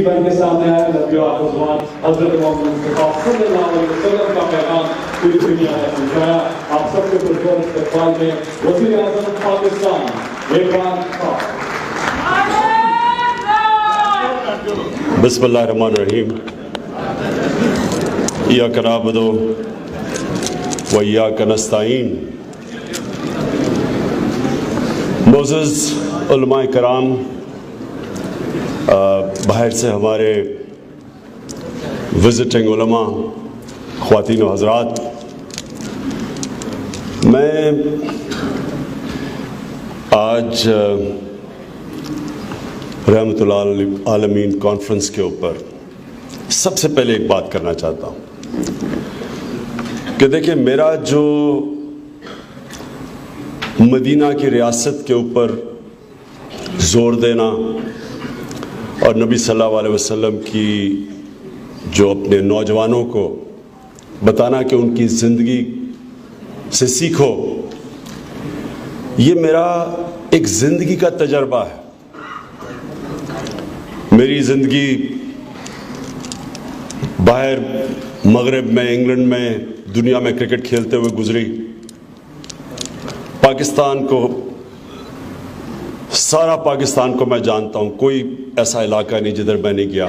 بن کے سامنے آئے نبی آسمان حضرت محمد مصطفیٰ صلی اللہ علیہ وسلم کا پیغام پوری دنیا میں پہنچایا. آپ سب کے پرزور استقبال میں وزیر اعظم پاکستان عمران خان. بسم اللہ الرحمن الرحیم. ایاک نعبد و ایاک نستعین. معزز علماء کرام، باہر سے ہمارے وزٹنگ علماء، خواتین و حضرات، میں آج رحمت اللہ عالمین کانفرنس کے اوپر سب سے پہلے ایک بات کرنا چاہتا ہوں کہ دیکھیں، میرا جو مدینہ کی ریاست کے اوپر زور دینا اور نبی صلی اللہ علیہ وسلم کی جو اپنے نوجوانوں کو بتانا کہ ان کی زندگی سے سیکھو، یہ میرا ایک زندگی کا تجربہ ہے. میری زندگی باہر مغرب میں، انگلینڈ میں، دنیا میں کرکٹ کھیلتے ہوئے گزری. پاکستان کو، سارا پاکستان کو میں جانتا ہوں. کوئی ایسا علاقہ نہیں جدھر میں نہیں گیا.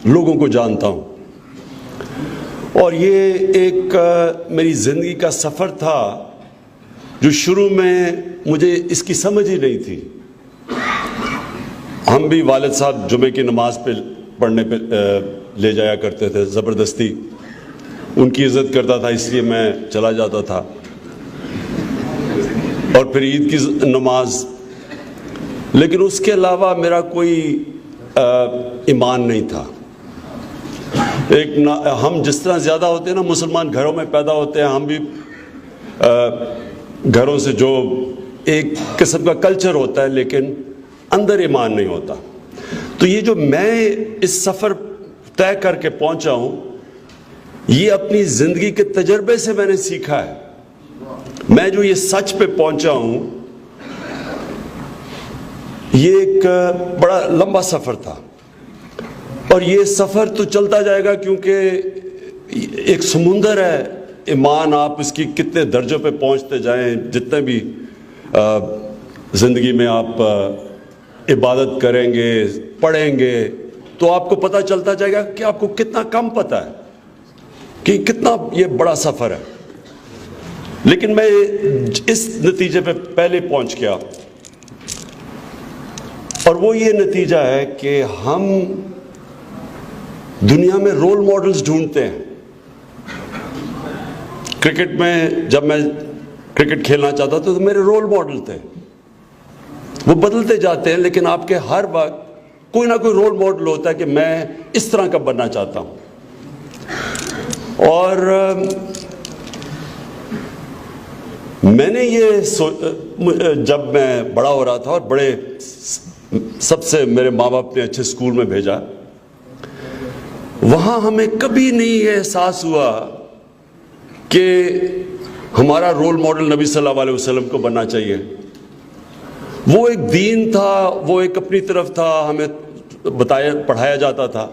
لوگوں کو جانتا ہوں. اور یہ ایک میری زندگی کا سفر تھا جو شروع میں مجھے اس کی سمجھ ہی نہیں تھی. ہم بھی والد صاحب جمعے کی نماز پہ پڑھنے پہ لے جایا کرتے تھے زبردستی. ان کی عزت کرتا تھا اس لیے میں چلا جاتا تھا. اور پھر عید کی نماز. لیکن اس کے علاوہ میرا کوئی ایمان نہیں تھا. ہم جس طرح زیادہ ہوتے ہیں نا، مسلمان گھروں میں پیدا ہوتے ہیں، ہم بھی گھروں سے جو ایک قسم کا کلچر ہوتا ہے، لیکن اندر ایمان نہیں ہوتا. تو یہ جو میں اس سفر طے کر کے پہنچا ہوں، یہ اپنی زندگی کے تجربے سے میں نے سیکھا ہے. میں جو یہ سچ پہ پہنچا ہوں، یہ ایک بڑا لمبا سفر تھا. اور یہ سفر تو چلتا جائے گا، کیونکہ ایک سمندر ہے. ایمان آپ اس کی کتنے درجوں پہ پہنچتے جائیں، جتنے بھی زندگی میں آپ عبادت کریں گے، پڑھیں گے، تو آپ کو پتہ چلتا جائے گا کہ آپ کو کتنا کم پتہ ہے کہ کتنا یہ بڑا سفر ہے. لیکن میں اس نتیجے پہ پہلے پہنچ گیا، اور وہ یہ نتیجہ ہے کہ ہم دنیا میں رول ماڈلز ڈھونڈتے ہیں. کرکٹ میں جب میں کرکٹ کھیلنا چاہتا تھا تو میرے رول ماڈل تھے. وہ بدلتے جاتے ہیں، لیکن آپ کے ہر وقت کوئی نہ کوئی رول ماڈل ہوتا ہے کہ میں اس طرح کا بننا چاہتا ہوں. اور میں نے یہ جب میں بڑا ہو رہا تھا اور بڑے سب سے میرے ماں باپ نے اچھے اسکول میں بھیجا، وہاں ہمیں کبھی نہیں یہ احساس ہوا کہ ہمارا رول ماڈل نبی صلی اللہ علیہ وسلم کو بننا چاہیے. وہ ایک دین تھا، وہ ایک اپنی طرف تھا، ہمیں پڑھایا جاتا تھا.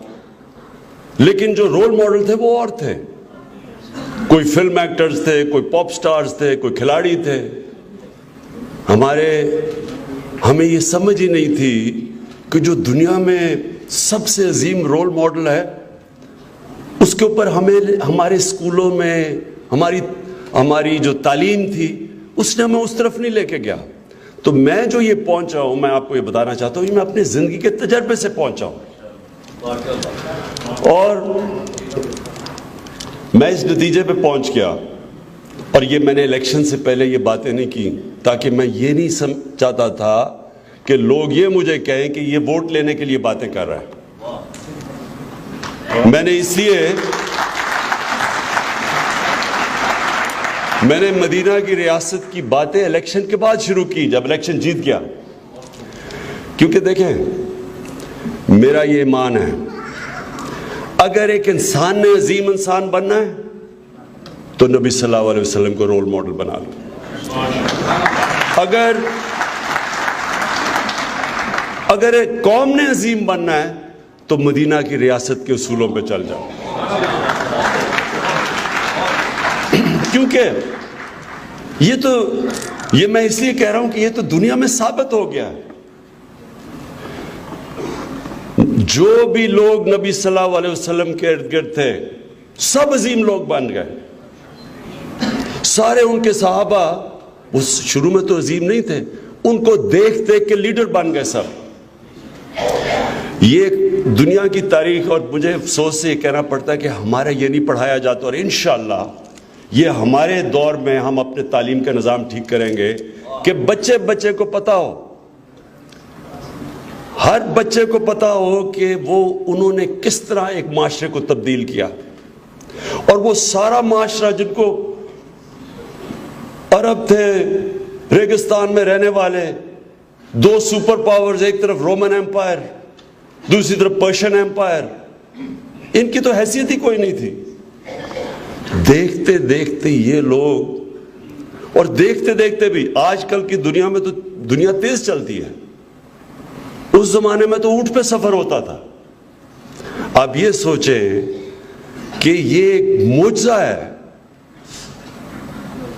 لیکن جو رول ماڈل تھے وہ اور تھے. کوئی فلم ایکٹرز تھے، کوئی پاپ سٹارز تھے، کوئی کھلاڑی تھے. ہمیں یہ سمجھ ہی نہیں تھی کہ جو دنیا میں سب سے عظیم رول ماڈل ہے، اس کے اوپر ہمارے اسکولوں میں ہماری جو تعلیم تھی، اس نے ہمیں اس طرف نہیں لے کے گیا. تو میں جو یہ پہنچا ہوں، میں آپ کو یہ بتانا چاہتا ہوں، یہ میں اپنی زندگی کے تجربے سے پہنچا ہوں. اور میں اس نتیجے پہ پہنچ گیا. اور یہ میں نے الیکشن سے پہلے یہ باتیں نہیں کی، تاکہ میں یہ نہیں چاہتا تھا کہ لوگ یہ مجھے کہیں کہ یہ ووٹ لینے کے لیے باتیں کر رہا ہے. میں نے اس لیے میں نے مدینہ کی ریاست کی باتیں الیکشن کے بعد شروع کی، جب الیکشن جیت گیا. کیونکہ دیکھیں، میرا یہ ایمان ہے، اگر ایک انسان نے عظیم انسان بننا ہے تو نبی صلی اللہ علیہ وسلم کو رول ماڈل بنا لو. اگر ایک قوم نے عظیم بننا ہے تو مدینہ کی ریاست کے اصولوں پہ چل جاؤ. کیونکہ یہ میں اس لیے کہہ رہا ہوں کہ یہ تو دنیا میں ثابت ہو گیا ہے. جو بھی لوگ نبی صلی اللہ علیہ وسلم کے ارد گرد تھے سب عظیم لوگ بن گئے. سارے ان کے صحابہ اس شروع میں تو عظیم نہیں تھے, ان کو دیکھ دیکھ کے لیڈر بن گئے سب. یہ دنیا کی تاریخ, اور مجھے افسوس سے یہ کہنا پڑتا ہے کہ ہمارا یہ نہیں پڑھایا جاتا, اور انشاءاللہ یہ ہمارے دور میں ہم اپنے تعلیم کا نظام ٹھیک کریں گے کہ بچے کو پتا ہو, ہر بچے کو پتا ہو کہ انہوں نے کس طرح ایک معاشرے کو تبدیل کیا. اور وہ سارا معاشرہ جن کو عرب تھے ریگستان میں رہنے والے, 2 سپر پاورز, ایک طرف رومن ایمپائر دوسری طرف پرشین ایمپائر, ان کی تو حیثیت ہی کوئی نہیں تھی. دیکھتے دیکھتے یہ لوگ, اور دیکھتے دیکھتے بھی آج کل کی دنیا میں تو دنیا تیز چلتی ہے, اس زمانے میں تو اونٹ پہ سفر ہوتا تھا. آپ یہ سوچیں کہ یہ ایک معجزہ ہے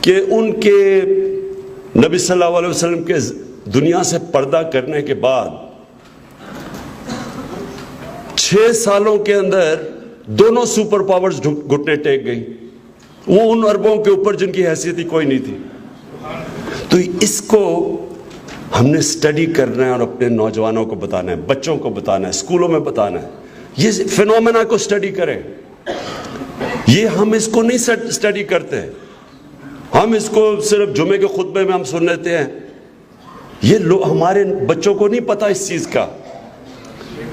کہ ان کے نبی صلی اللہ علیہ وسلم کے دنیا سے پردہ کرنے کے بعد 6 سالوں کے اندر دونوں سپر پاورز گھٹنے ٹیک گئی, وہ ان عربوں کے اوپر جن کی حیثیت ہی کوئی نہیں تھی. تو اس کو ہم نے اسٹڈی کرنا ہے اور اپنے نوجوانوں کو بتانا ہے, بچوں کو بتانا ہے, اسکولوں میں بتانا ہے. یہ فینومینا کو اسٹڈی کریں. یہ ہم اس کو نہیں اسٹڈی کرتے, ہم اس کو صرف جمعے کے خطبے میں ہم سن لیتے ہیں. یہ ہمارے بچوں کو نہیں پتا اس چیز کا.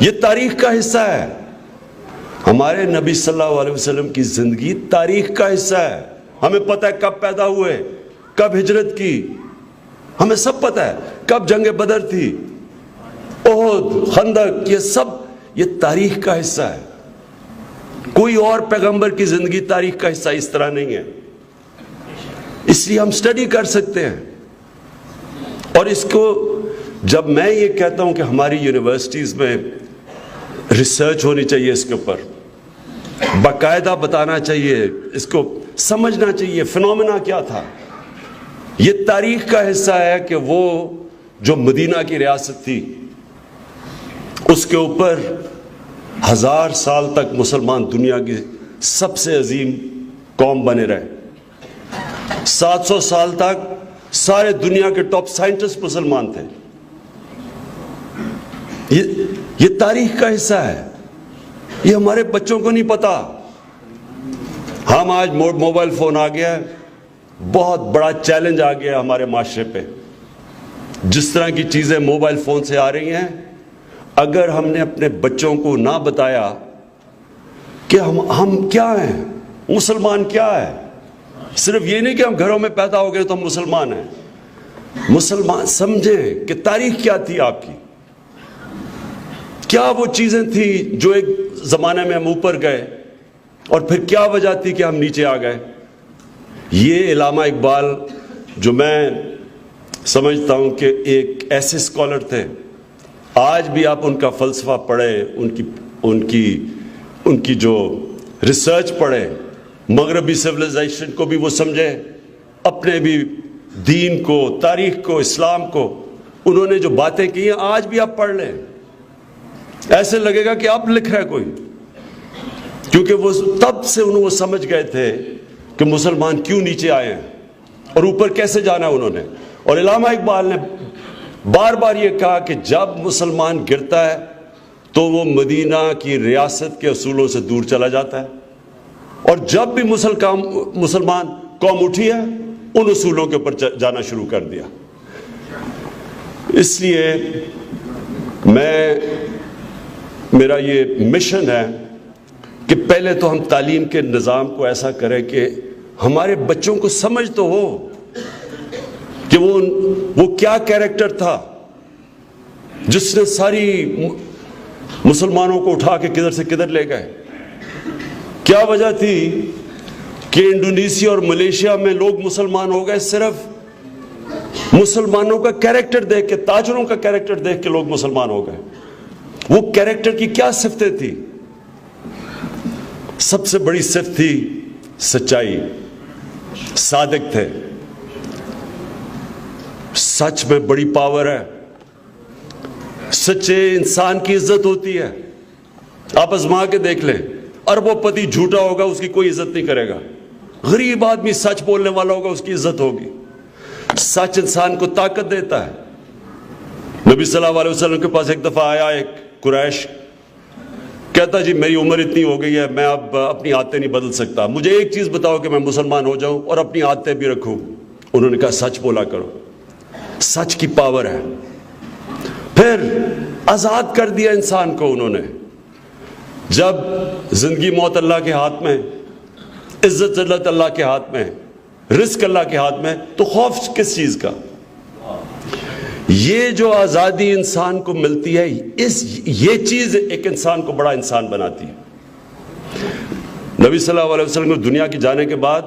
یہ تاریخ کا حصہ ہے. ہمارے نبی صلی اللہ علیہ وسلم کی زندگی تاریخ کا حصہ ہے. ہمیں پتہ ہے کب پیدا ہوئے, کب ہجرت کی, ہمیں سب پتہ ہے کب جنگ بدر تھی, احد, خندق, یہ سب یہ تاریخ کا حصہ ہے. کوئی اور پیغمبر کی زندگی تاریخ کا حصہ اس طرح نہیں ہے. اس لیے ہم سٹڈی کر سکتے ہیں. اور اس کو جب میں یہ کہتا ہوں کہ ہماری یونیورسٹیز میں ریسرچ ہونی چاہیے, اس کے اوپر باقاعدہ بتانا چاہیے, اس کو سمجھنا چاہیے فینومینا کیا تھا. یہ تاریخ کا حصہ ہے کہ وہ جو مدینہ کی ریاست تھی اس کے اوپر 1000 سال تک مسلمان دنیا کی سب سے عظیم قوم بنے رہے. 700 سال تک سارے دنیا کے ٹاپ سائنٹسٹ مسلمان تھے. یہ تاریخ کا حصہ ہے. یہ ہمارے بچوں کو نہیں پتا. ہم آج موبائل فون آ گیا ہے, بہت بڑا چیلنج آ گیا ہمارے معاشرے پہ. جس طرح کی چیزیں موبائل فون سے آ رہی ہیں, اگر ہم نے اپنے بچوں کو نہ بتایا کہ ہم کیا ہیں, مسلمان کیا ہے, صرف یہ نہیں کہ ہم گھروں میں پیدا ہو گئے تو ہم مسلمان ہیں. مسلمان سمجھیں کہ تاریخ کیا تھی آپ کی, کیا وہ چیزیں تھیں جو ایک زمانے میں ہم اوپر گئے, اور پھر کیا وجہ تھی کہ ہم نیچے آ گئے. یہ علامہ اقبال جو میں سمجھتا ہوں کہ ایک ایسے اسکالر تھے, آج بھی آپ ان کا فلسفہ پڑھیں, ان کی جو ریسرچ پڑھیں, مغربی سویلائزیشن کو بھی وہ سمجھیں, اپنے بھی دین کو, تاریخ کو, اسلام کو. انہوں نے جو باتیں کی ہیں آج بھی آپ پڑھ لیں, ایسے لگے گا کہ آپ لکھ رہے کوئی, کیونکہ وہ تب سے وہ سمجھ گئے تھے کہ مسلمان کیوں نیچے آئے ہیں اور اوپر کیسے جانا ہے انہوں نے. اور علامہ اقبال نے بار بار یہ کہا کہ جب مسلمان گرتا ہے تو وہ مدینہ کی ریاست کے اصولوں سے دور چلا جاتا ہے, اور جب بھی مسلمان قوم اٹھی ہے ان اصولوں کے اوپر جانا شروع کر دیا. اس لیے میرا یہ مشن ہے کہ پہلے تو ہم تعلیم کے نظام کو ایسا کریں کہ ہمارے بچوں کو سمجھ تو ہو کہ وہ کیا کیریکٹر تھا جس نے ساری مسلمانوں کو اٹھا کے کدھر سے کدھر لے گئے. کیا وجہ تھی کہ انڈونیشیا اور ملیشیا میں لوگ مسلمان ہو گئے, صرف مسلمانوں کا کیریکٹر دیکھ کے, تاجروں کا کیریکٹر دیکھ کے لوگ مسلمان ہو گئے. وہ کیریکٹر کی کیا صفتیں تھی؟ سب سے بڑی صفت تھی سچائی. صادق تھے. سچ میں بڑی پاور ہے. سچے انسان کی عزت ہوتی ہے. آپ آزما کے دیکھ لیں, اربوں پتی جھوٹا ہوگا اس کی کوئی عزت نہیں کرے گا. غریب آدمی سچ بولنے والا ہوگا اس کی عزت ہوگی. سچ انسان کو طاقت دیتا ہے. نبی صلی اللہ علیہ وسلم کے پاس ایک دفعہ آیا ایک قریش, کہتا جی میری عمر اتنی ہو گئی ہے, میں اب اپنی عادتیں نہیں بدل سکتا, مجھے ایک چیز بتاؤ کہ میں مسلمان ہو جاؤں اور اپنی عادتیں بھی رکھوں. انہوں نے کہا سچ بولا کرو. سچ کی پاور ہے. پھر آزاد کر دیا انسان کو انہوں نے. جب زندگی موت اللہ کے ہاتھ میں, عزت ذلت اللہ کے ہاتھ میں, رزق اللہ کے ہاتھ میں, تو خوف کس چیز کا؟ یہ جو آزادی انسان کو ملتی ہے, یہ چیز ایک انسان کو بڑا انسان بناتی ہے. نبی صلی اللہ علیہ وسلم کو دنیا کی جانے کے بعد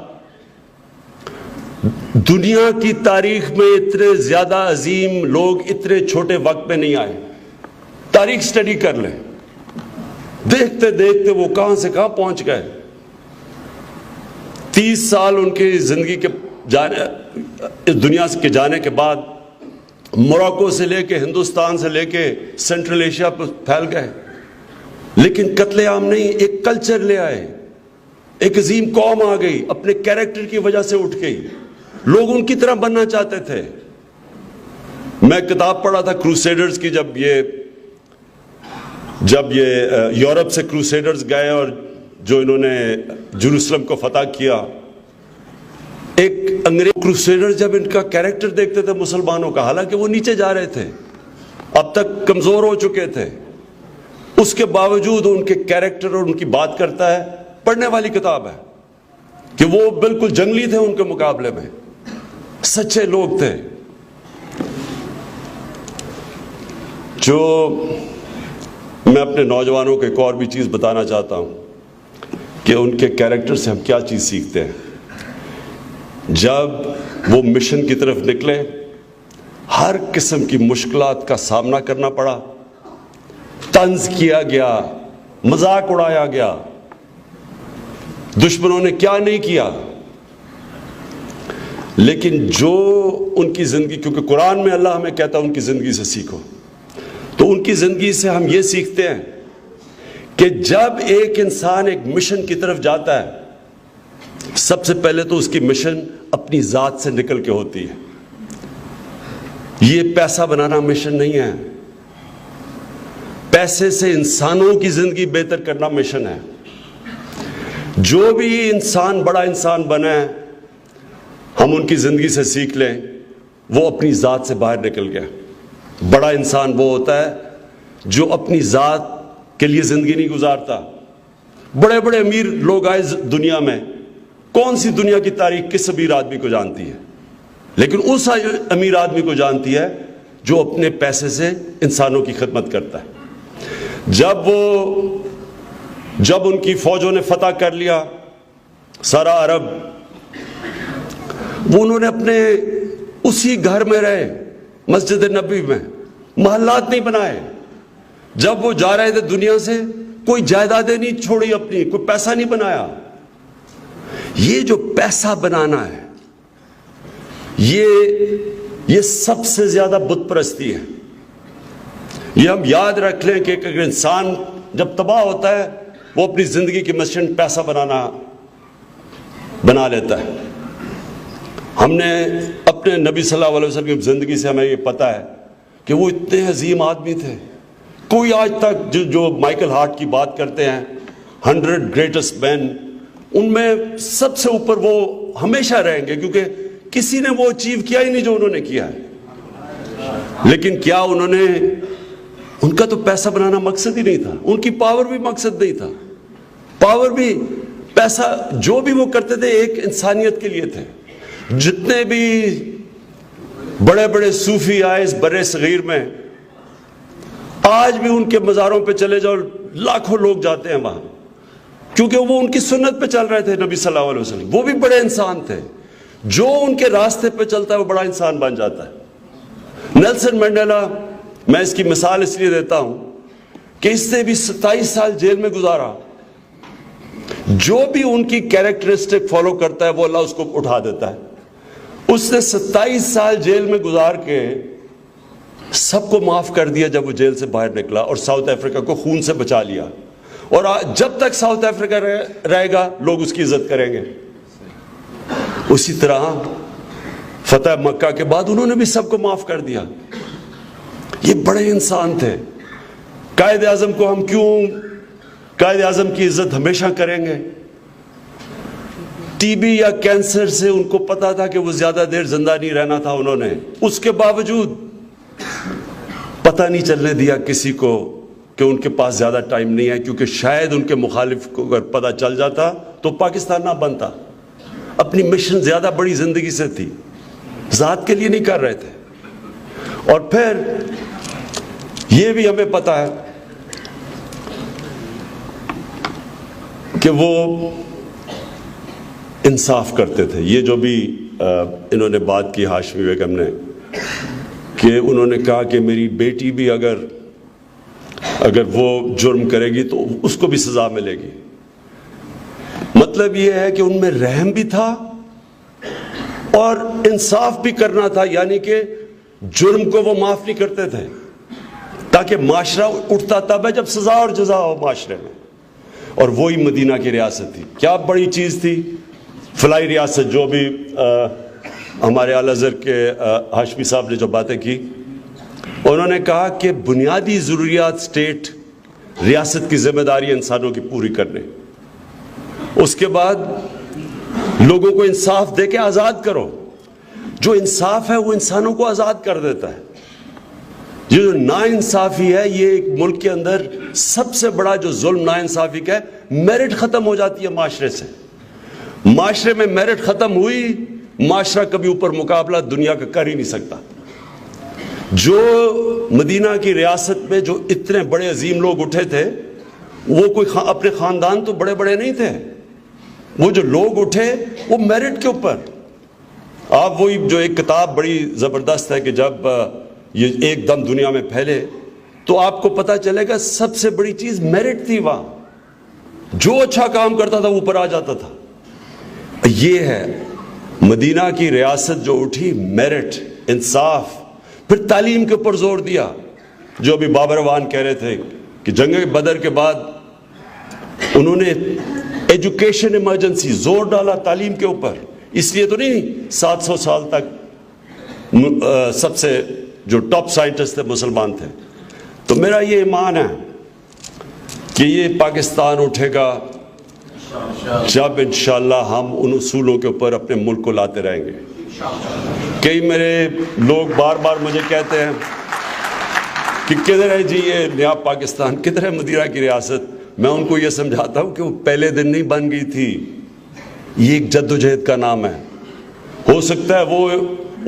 دنیا کی تاریخ میں اتنے زیادہ عظیم لوگ اتنے چھوٹے وقت میں نہیں آئے. تاریخ سٹڈی کر لیں, دیکھتے دیکھتے وہ کہاں سے کہاں پہنچ گئے. 30 سال ان کی زندگی کے اس دنیا کے جانے کے بعد موراکو سے لے کے, ہندوستان سے لے کے سینٹرل ایشیا پر پھیل گئے. لیکن قتل عام نہیں, ایک کلچر لے آئے. ایک عظیم قوم آ گئی, اپنے کیریکٹر کی وجہ سے اٹھ گئی. لوگ ان کی طرح بننا چاہتے تھے. میں کتاب پڑھا تھا کروسیڈرز کی, جب یہ یورپ سے کروسیڈرز گئے اور جو انہوں نے جروسلم کو فتح کیا. ایک انگریز کروسیڈر جب ان کا کیریکٹر دیکھتے تھے مسلمانوں کا, حالانکہ وہ نیچے جا رہے تھے, اب تک کمزور ہو چکے تھے, اس کے باوجود ان کے کیریکٹر اور ان کی بات کرتا ہے. پڑھنے والی کتاب ہے کہ وہ بالکل جنگلی تھے ان کے مقابلے میں, سچے لوگ تھے. جو میں اپنے نوجوانوں کو ایک اور بھی چیز بتانا چاہتا ہوں کہ ان کے کیریکٹر سے ہم کیا چیز سیکھتے ہیں. جب وہ مشن کی طرف نکلے, ہر قسم کی مشکلات کا سامنا کرنا پڑا, طنز کیا گیا, مذاق اڑایا گیا, دشمنوں نے کیا نہیں کیا, لیکن جو ان کی زندگی, کیونکہ قرآن میں اللہ ہمیں کہتا ہے ان کی زندگی سے سیکھو, تو ان کی زندگی سے ہم یہ سیکھتے ہیں کہ جب ایک انسان ایک مشن کی طرف جاتا ہے, سب سے پہلے تو اس کی مشن اپنی ذات سے نکل کے ہوتی ہے. یہ پیسہ بنانا مشن نہیں ہے. پیسے سے انسانوں کی زندگی بہتر کرنا مشن ہے. جو بھی انسان بڑا انسان بنا ہے, ہم ان کی زندگی سے سیکھ لیں, وہ اپنی ذات سے باہر نکل گیا. بڑا انسان وہ ہوتا ہے جو اپنی ذات کے لیے زندگی نہیں گزارتا. بڑے بڑے امیر لوگ آئے دنیا میں, کون سی دنیا کی تاریخ کس امیر آدمی کو جانتی ہے؟ لیکن اس امیر آدمی کو جانتی ہے جو اپنے پیسے سے انسانوں کی خدمت کرتا ہے. جب ان کی فوجوں نے فتح کر لیا سارا عرب, وہ انہوں نے اپنے اسی گھر میں رہے, مسجد نبی میں, محلات نہیں بنائے. جب وہ جا رہے تھے دنیا سے, کوئی جائیدادیں نہیں چھوڑی اپنی, کوئی پیسہ نہیں بنایا. یہ جو پیسہ بنانا ہے, یہ سب سے زیادہ بت پرستی ہے. یہ ہم یاد رکھ لیں کہ اگر انسان جب تباہ ہوتا ہے, وہ اپنی زندگی کی مشن پیسہ بنا لیتا ہے. ہم نے اپنے نبی صلی اللہ علیہ وسلم کی زندگی سے ہمیں یہ پتہ ہے کہ وہ اتنے عظیم آدمی تھے. کوئی آج تک جو مائیکل ہارٹ کی بات کرتے ہیں 100 گریٹسٹ مین, ان میں سب سے اوپر وہ ہمیشہ رہیں گے, کیونکہ کسی نے وہ اچیو کیا ہی نہیں جو انہوں نے کیا ہے. لیکن کیا انہوں نے, ان کا تو پیسہ بنانا مقصد ہی نہیں تھا, ان کی پاور بھی مقصد نہیں تھا. پاور بھی, پیسہ جو بھی وہ کرتے تھے ایک انسانیت کے لیے تھے. جتنے بھی بڑے بڑے صوفی آئے اس برے صغیر میں, آج بھی ان کے مزاروں پہ چلے جاؤ, لاکھوں لوگ جاتے ہیں وہاں, کیونکہ وہ ان کی سنت پہ چل رہے تھے نبی صلی اللہ علیہ وسلم. وہ بھی بڑے انسان تھے. جو ان کے راستے پہ چلتا ہے وہ بڑا انسان بن جاتا ہے. نیلسن منڈیلا, میں اس کی مثال اس لیے دیتا ہوں کہ اس نے بھی 27 سال جیل میں گزارا. جو بھی ان کی کیریکٹرسٹک فالو کرتا ہے وہ اللہ اس کو اٹھا دیتا ہے. اس نے 27 سال جیل میں گزار کے سب کو معاف کر دیا جب وہ جیل سے باہر نکلا, اور ساؤتھ افریقہ کو خون سے بچا لیا. اور جب تک ساؤتھ افریقہ رہے گا لوگ اس کی عزت کریں گے. اسی طرح فتح مکہ کے بعد انہوں نے بھی سب کو معاف کر دیا. یہ بڑے انسان تھے. قائد اعظم کو ہم کیوں قائد اعظم کی عزت ہمیشہ کریں گے؟ ٹی بی یا کینسر سے ان کو پتا تھا کہ وہ زیادہ دیر زندہ نہیں رہنا تھا. انہوں نے اس کے باوجود پتہ نہیں چلنے دیا کسی کو کہ ان کے پاس زیادہ ٹائم نہیں ہے, کیونکہ شاید ان کے مخالف کو اگر پتہ چل جاتا تو پاکستان نہ بنتا. اپنی مشن زیادہ بڑی زندگی سے تھی, ذات کے لیے نہیں کر رہے تھے. اور پھر یہ بھی ہمیں پتہ ہے کہ وہ انصاف کرتے تھے. یہ جو بھی انہوں نے بات کی ہاشمی بیگم نے, کہ انہوں نے کہا کہ میری بیٹی بھی اگر وہ جرم کرے گی تو اس کو بھی سزا ملے گی. مطلب یہ ہے کہ ان میں رحم بھی تھا اور انصاف بھی کرنا تھا, یعنی کہ جرم کو وہ معاف نہیں کرتے تھے, تاکہ معاشرہ اٹھتا تب ہے جب سزا اور جزا ہو معاشرے میں. اور وہی مدینہ کی ریاست تھی. کیا بڑی چیز تھی فلاحی ریاست. جو بھی ہمارے اعلی حضرت کے ہاشمی صاحب نے جو باتیں کی, انہوں نے کہا کہ بنیادی ضروریات اسٹیٹ ریاست کی ذمہ داری انسانوں کی پوری کرنے, اس کے بعد لوگوں کو انصاف دے کے آزاد کرو. جو انصاف ہے وہ انسانوں کو آزاد کر دیتا ہے. یہ جو ناانصافی ہے, یہ ایک ملک کے اندر سب سے بڑا جو ظلم ناانصافی کا ہے, میرٹ ختم ہو جاتی ہے معاشرے سے. معاشرے میں میرٹ ختم ہوئی, معاشرہ کبھی اوپر مقابلہ دنیا کا کر ہی نہیں سکتا. جو مدینہ کی ریاست میں جو اتنے بڑے عظیم لوگ اٹھے تھے, وہ کوئی اپنے خاندان تو بڑے بڑے نہیں تھے. وہ جو لوگ اٹھے وہ میرٹ کے اوپر. آپ وہی جو ایک کتاب بڑی زبردست ہے کہ جب یہ ایک دم دنیا میں پھیلے تو آپ کو پتہ چلے گا سب سے بڑی چیز میرٹ تھی. وہاں جو اچھا کام کرتا تھا وہ اوپر آ جاتا تھا. یہ ہے مدینہ کی ریاست جو اٹھی, میرٹ, انصاف. پھر تعلیم کے اوپر زور دیا. جو ابھی بابر اعوان کہہ رہے تھے کہ جنگ بدر کے بعد انہوں نے ایجوکیشن ایمرجنسی زور ڈالا تعلیم کے اوپر. اس لیے تو نہیں 700 سال تک سب سے جو ٹاپ سائنٹسٹ تھے مسلمان تھے. تو میرا یہ ایمان ہے کہ یہ پاکستان اٹھے گا جب انشاءاللہ ہم ان اصولوں کے اوپر اپنے ملک کو لاتے رہیں گے. کئی میرے لوگ بار بار مجھے کہتے ہیں کہ کدھر ہے جی یہ نیا پاکستان, کدھر ہے مدینہ کی ریاست. میں ان کو یہ سمجھاتا ہوں کہ وہ پہلے دن نہیں بن گئی تھی. یہ ایک جدوجہد کا نام ہے. ہو سکتا ہے وہ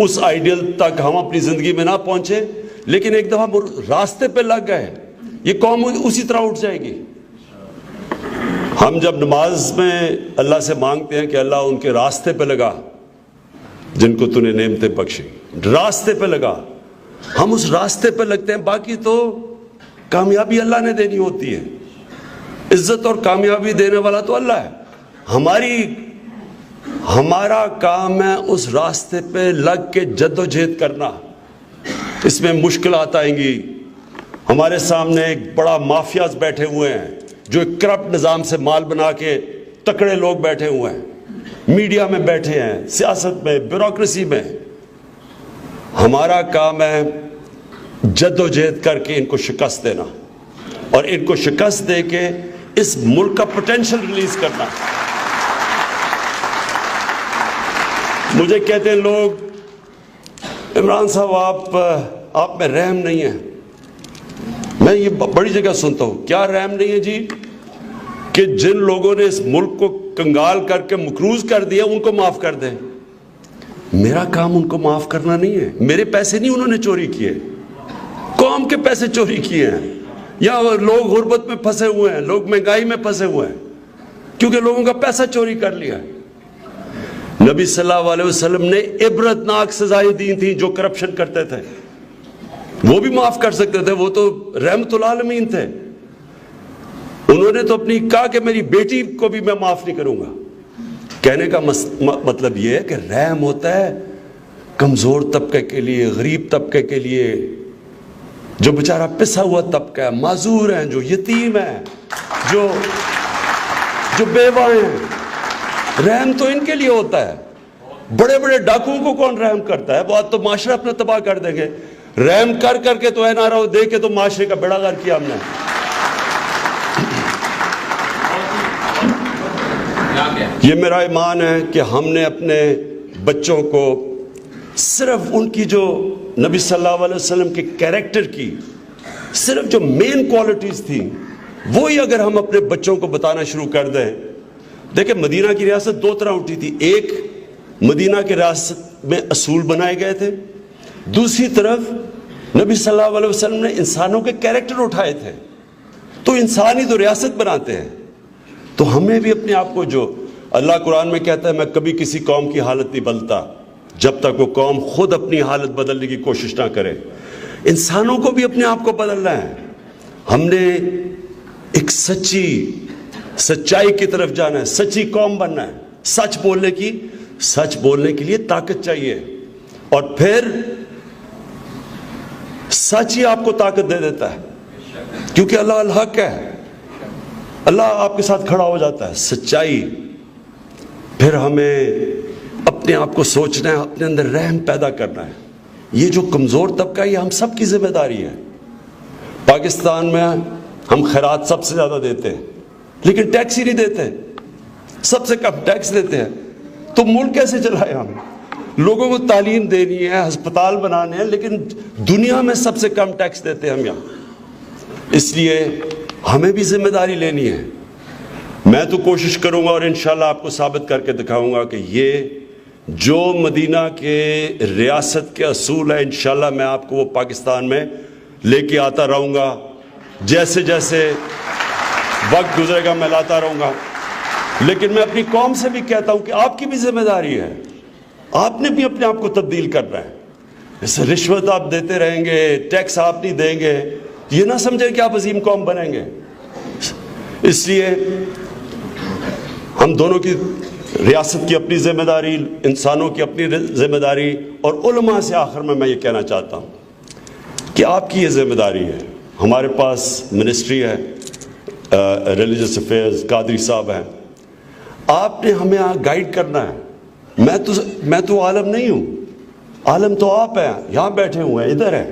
اس آئیڈیل تک ہم اپنی زندگی میں نہ پہنچے, لیکن ایک دفعہ راستے پہ لگ گئے یہ قوم اسی طرح اٹھ جائے گی. ہم جب نماز میں اللہ سے مانگتے ہیں کہ اللہ ان کے راستے پہ لگا جن کو تو نے نعمتیں بخشی, راستے پہ لگا, ہم اس راستے پہ لگتے ہیں. باقی تو کامیابی اللہ نے دینی ہوتی ہے. عزت اور کامیابی دینے والا تو اللہ ہے. ہمارا کام ہے اس راستے پہ لگ کے جد و جہد کرنا. اس میں مشکلات آئیں گی. ہمارے سامنے ایک بڑا مافیاز بیٹھے ہوئے ہیں جو ایک کرپٹ نظام سے مال بنا کے تکڑے لوگ بیٹھے ہوئے ہیں, میڈیا میں بیٹھے ہیں, سیاست میں, بیوروکریسی میں. ہمارا کام ہے جد و جہد کر کے ان کو شکست دینا, اور ان کو شکست دے کے اس ملک کا پوٹینشل ریلیز کرنا. مجھے کہتے ہیں لوگ عمران صاحب آپ میں رحم نہیں ہے. میں یہ بڑی جگہ سنتا ہوں, کیا رحم نہیں ہے جی؟ کہ جن لوگوں نے اس ملک کو کنگال کر کے مقروض کر دیا ان کو معاف کر دیں. میرا کام ان کو معاف کرنا نہیں ہے. میرے پیسے نہیں انہوں نے چوری کیے, قوم کے پیسے چوری کیے ہیں. یا لوگ غربت میں پھنسے ہوئے ہیں, لوگ مہنگائی میں پھنسے ہوئے ہیں کیونکہ لوگوں کا پیسہ چوری کر لیا. نبی صلی اللہ علیہ وسلم نے عبرتناک سزائیں دی تھیں جو کرپشن کرتے تھے. وہ بھی معاف کر سکتے تھے, وہ تو رحمت العالمین تھے. انہوں نے تو اپنی کہا کہ میری بیٹی کو بھی میں معاف نہیں کروں گا. کہنے کا مطلب یہ ہے کہ رحم ہوتا ہے کمزور طبقے کے لیے, غریب طبقے کے لیے, جو بیچارہ پسا ہوا طبقہ ہے, معذور ہیں, جو یتیم ہیں, جو بیوہ ہیں. رحم تو ان کے لیے ہوتا ہے. بڑے بڑے ڈاکوؤں کو کون رحم کرتا ہے؟ وہ تو معاشرہ اپنا تباہ کر دیں گے. رحم کر کر کے تو نعرہ دے کے تو معاشرے کا بیڑا غرق کیا ہم نے. یہ میرا ایمان ہے کہ ہم نے اپنے بچوں کو صرف ان کی جو نبی صلی اللہ علیہ وسلم کے کیریکٹر کی صرف جو مین کوالٹیز تھیں وہی اگر ہم اپنے بچوں کو بتانا شروع کر دیں. دیکھیں, مدینہ کی ریاست دو طرح اٹھی تھی. ایک, مدینہ کی ریاست میں اصول بنائے گئے تھے. دوسری طرف نبی صلی اللہ علیہ وسلم نے انسانوں کے کیریکٹر اٹھائے تھے. تو انسان ہی تو ریاست بناتے ہیں. تو ہمیں بھی اپنے آپ کو, جو اللہ قرآن میں کہتا ہے میں کبھی کسی قوم کی حالت نہیں بدلتا جب تک وہ قوم خود اپنی حالت بدلنے کی کوشش نہ کرے. انسانوں کو بھی اپنے آپ کو بدلنا ہے. ہم نے ایک سچائی کی طرف جانا ہے, سچی قوم بننا ہے. سچ بولنے کے لیے طاقت چاہیے, اور پھر سچ ہی آپ کو طاقت دے دیتا ہے, کیونکہ اللہ الحق ہے. اللہ آپ کے ساتھ کھڑا ہو جاتا ہے. سچائی. پھر ہمیں اپنے آپ کو سوچنا ہے, اپنے اندر رحم پیدا کرنا ہے. یہ جو کمزور طبقہ ہے یہ ہم سب کی ذمہ داری ہے. پاکستان میں ہم خیرات سب سے زیادہ دیتے ہیں لیکن ٹیکس ہی نہیں دیتے. سب سے کم ٹیکس دیتے ہیں. تو ملک کیسے چلائے ہم؟ لوگوں کو تعلیم دینی ہے, ہسپتال بنانے ہیں, لیکن دنیا میں سب سے کم ٹیکس دیتے ہیں ہم یہاں. اس لیے ہمیں بھی ذمہ داری لینی ہے. میں تو کوشش کروں گا اور انشاءاللہ آپ کو ثابت کر کے دکھاؤں گا کہ یہ جو مدینہ کے ریاست کے اصول ہیں انشاءاللہ میں آپ کو وہ پاکستان میں لے کے آتا رہوں گا. جیسے جیسے وقت گزرے گا میں لاتا رہوں گا. لیکن میں اپنی قوم سے بھی کہتا ہوں کہ آپ کی بھی ذمہ داری ہے. آپ نے بھی اپنے آپ کو تبدیل کرنا ہے. جیسے رشوت آپ دیتے رہیں گے, ٹیکس آپ نہیں دیں گے, یہ نہ سمجھیں کہ آپ عظیم قوم بنیں گے. اس لیے ہم دونوں کی, ریاست کی اپنی ذمہ داری, انسانوں کی اپنی ذمہ داری, اور علماء سے آخر میں یہ کہنا چاہتا ہوں کہ آپ کی یہ ذمہ داری ہے. ہمارے پاس منسٹری ہے ریلیجس افیئرز, قادری صاحب ہیں. آپ نے ہمیں گائیڈ کرنا ہے. میں تو عالم نہیں ہوں, عالم تو آپ ہیں, یہاں بیٹھے ہوئے ہیں, ادھر ہیں.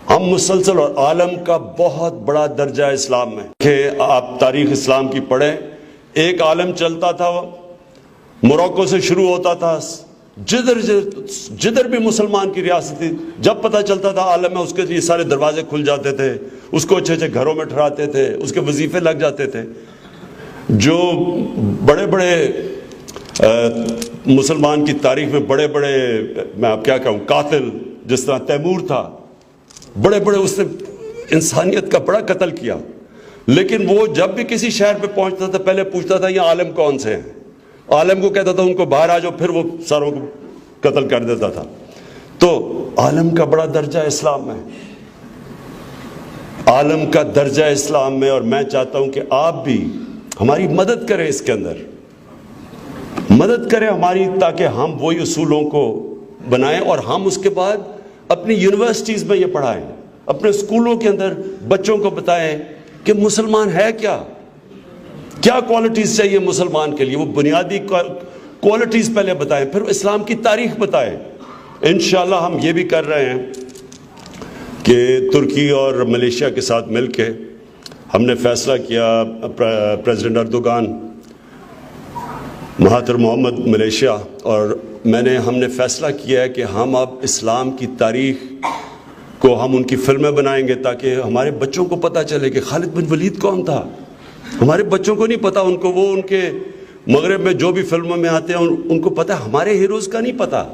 ہم مسلسل, اور عالم کا بہت بڑا درجہ ہے اسلام میں کہ آپ تاریخ اسلام کی پڑھیں. ایک عالم چلتا تھا, موروکو سے شروع ہوتا تھا, جدھر بھی مسلمان کی ریاست تھی, جب پتہ چلتا تھا عالم میں, اس کے یہ سارے دروازے کھل جاتے تھے, اس کو اچھے اچھے گھروں میں ٹھہراتے تھے, اس کے وظیفے لگ جاتے تھے. جو بڑے بڑے مسلمان کی تاریخ میں بڑے بڑے, میں اب کیا کہوں, قاتل جس طرح تیمور تھا, بڑے بڑے, اس نے انسانیت کا بڑا قتل کیا. لیکن وہ جب بھی کسی شہر پہ پہنچتا تھا پہلے پوچھتا تھا یہ عالم کون سے ہیں. عالم کو کہتا تھا ان کو باہر آ جاؤ, پھر وہ ساروں کو قتل کر دیتا تھا. تو عالم کا بڑا درجہ اسلام میں, عالم کا درجہ اسلام میں. اور میں چاہتا ہوں کہ آپ بھی ہماری مدد کریں, اس کے اندر مدد کریں ہماری, تاکہ ہم وہی اصولوں کو بنائیں اور ہم اس کے بعد اپنی یونیورسٹیز میں یہ پڑھائیں, اپنے اسکولوں کے اندر بچوں کو بتائیں کہ مسلمان ہے کیا کوالٹیز چاہیے مسلمان کے لیے. وہ بنیادی کوالٹیز پہلے بتائیں, پھر اسلام کی تاریخ بتائیں. انشاءاللہ ہم یہ بھی کر رہے ہیں کہ ترکی اور ملیشیا کے ساتھ مل کے ہم نے فیصلہ کیا, پریزیڈنٹ اردوغان, مہاتر محمد ملیشیا اور ہم نے فیصلہ کیا ہے کہ ہم اب اسلام کی تاریخ کو ہم ان کی فلمیں بنائیں گے, تاکہ ہمارے بچوں کو پتہ چلے کہ خالد بن ولید کون تھا. ہمارے بچوں کو نہیں پتا, ان کو وہ ان کے مغرب میں جو بھی فلموں میں آتے ہیں ان کو پتہ, ہمارے ہیروز کا نہیں پتہ.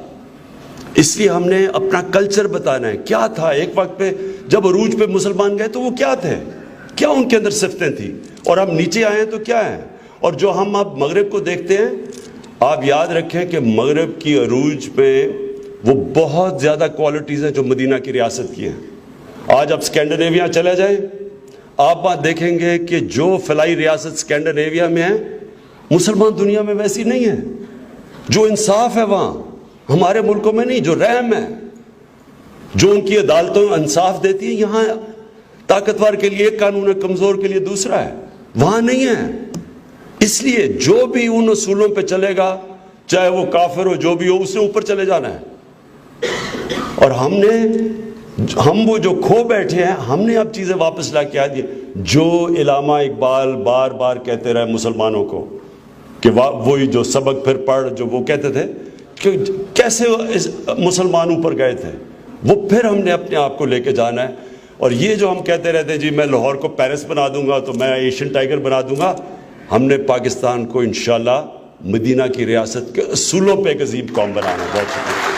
اس لیے ہم نے اپنا کلچر بتانا ہے. کیا تھا ایک وقت پہ جب عروج پہ مسلمان گئے تو وہ کیا تھے, کیا ان کے اندر صفتیں تھیں, اور ہم نیچے آئے ہیں تو کیا ہیں. اور جو ہم اب مغرب کو دیکھتے ہیں, آپ یاد رکھیں کہ مغرب کی عروج میں وہ بہت زیادہ کوالٹیز ہیں جو مدینہ کی ریاست کی ہیں. آج آپ اسکینڈینیویا چلے جائیں, آپ وہاں دیکھیں گے کہ جو فلاحی ریاست اسکینڈینیویا میں ہے مسلمان دنیا میں ویسی نہیں ہے. جو انصاف ہے وہاں ہمارے ملکوں میں نہیں, جو رحم ہے, جو ان کی عدالتوں انصاف دیتی ہیں, یہاں طاقتور کے لیے ایک قانون ہے, کمزور کے لیے دوسرا ہے, وہاں نہیں ہے. اس لیے جو بھی ان اصولوں پہ چلے گا, چاہے وہ کافر ہو, جو بھی ہو, اس نے اوپر چلے جانا ہے. اور ہم وہ جو کھو بیٹھے ہیں, ہم نے اب چیزیں واپس لا کے آ دی. جو علامہ اقبال بار بار کہتے رہے مسلمانوں کو کہ وہی جو سبق پھر پڑھ, جو وہ کہتے تھے کہ کیسے مسلمانوں پر گئے تھے, وہ پھر ہم نے اپنے آپ کو لے کے جانا ہے. اور یہ جو ہم کہتے رہتے جی میں لاہور کو پیرس بنا دوں گا تو میں ایشین ٹائگر بنا دوں گا, ہم نے پاکستان کو انشاءاللہ مدینہ کی ریاست کے اصولوں پہ ایک عظیم قوم بنانا ہے. بہت شکریہ.